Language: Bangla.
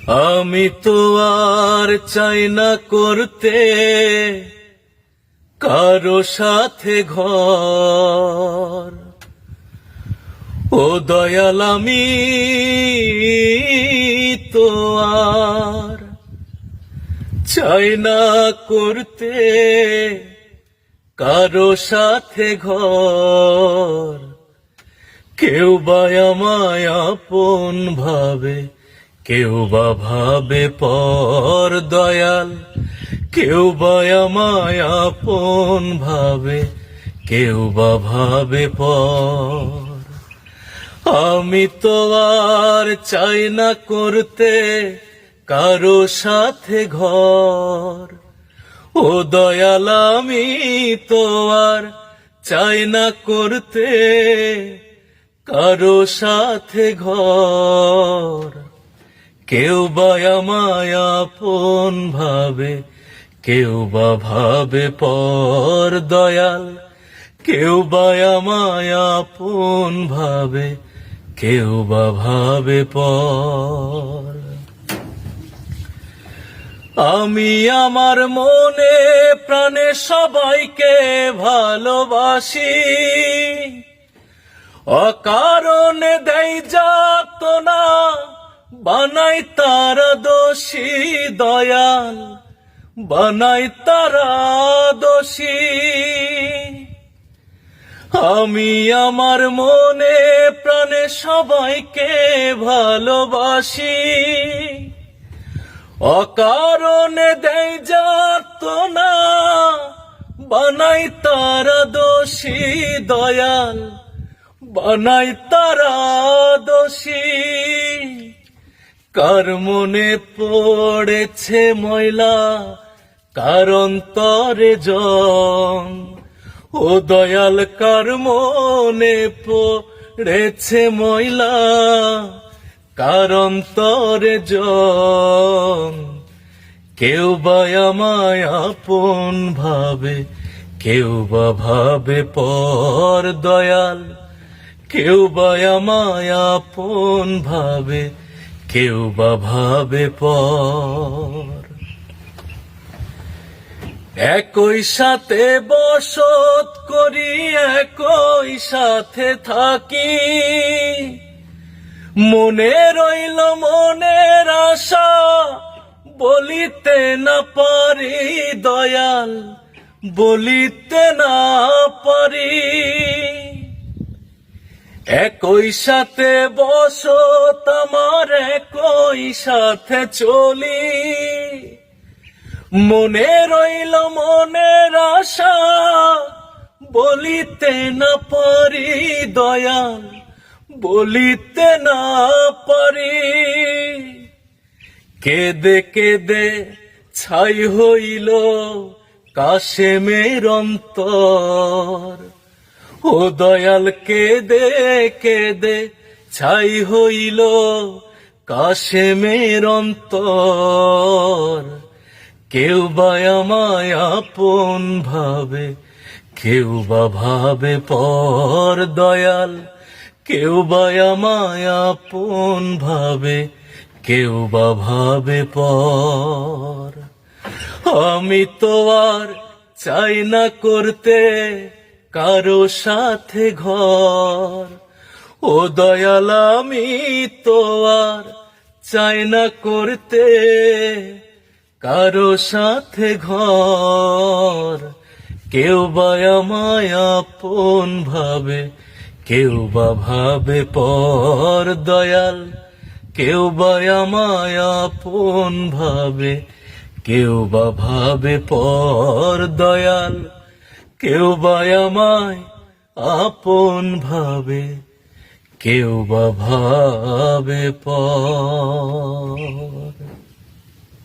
আমি তো আর চাই না করতে কারো সাথে ঘর। ও দয়াল, আমি তো আর চাই না করতে কারো সাথে ঘর। কেউ বা আমায় আপন ভাবে, কেউ বা ভাবে পর। দয়াল, কেউ বা আমায় আপন ভাবে, কেউ বা ভাবে পর। আমি তো আর চাই না করতে কারো সাথে ঘর। ও দয়াল, আমি তো আর চাই না করতে কারো সাথে ঘর। কেউ বা আমায় আপন ভাবে, কেউ বা ভাবে পর। দয়াল, কেউ বা আমায় আপন ভাবে, কেউ বা ভাবে পর। আমি আমার মনে প্রাণে সবাইকে ভালোবাসি, অকারণে দেয় যাতনা, বানাই তারা দোষী। দয়াল, বানাই তারা দোষী। আমি আমার মনে প্রাণে সবাইকে ভালোবাসি, অকারণে দেয় যাতনা, বানাই তারা দোষী। দয়াল, বানাই তারা দোষী। কার মনে পড়েছে ময়লা, কার অন্তরে জং। ও দয়াল, কার মনে পড়েছে ময়লা, কার অন্তরে জং। কেউ বা আমায় আপন ভাবে, কেউ বা ভাবে পর। দয়াল, কেউ বা আমায় আপন ভাবে, কেউ বা ভাবে পর। একই সাথে বসত করি, একই সাথে থাকি, মনে রইল মনের আশা, বলিতে না পারি। দয়াল, বলিতে না পারি। একই সাথে বসত আমার, একই সাথে চলি, মনে রইল মনের আশা, বলিতে না পারি। দয়াল, বলিতে না পারি। কেঁদে কেঁদে ছাই হইল কাশেমের অন্তর। ও দয়াল, কেঁদে কেঁদে ছাই হইল কাশেমের অন্তর। কেউ বা আমায় আপন ভাবে, কেউ বা ভাবে পর। দয়াল, কেউ বা আমায় আপন ভাবে, কেউ বা ভাবে পর। আমি তো আর চাই না করতে কারো সাথে ঘর। ও দয়াল, আমি তো আর চাই না করতে কারো সাথে ঘর। কেউ বা আমায় আপন ভাবে, কেউ বা ভাবে পর। দয়াল, কেউ বা আমায় আপন ভাবে, কেউ বা ভাবে পর। দয়াল, কেউ বা আমায় আপন ভাবে, কেউ বা ভাবে পর।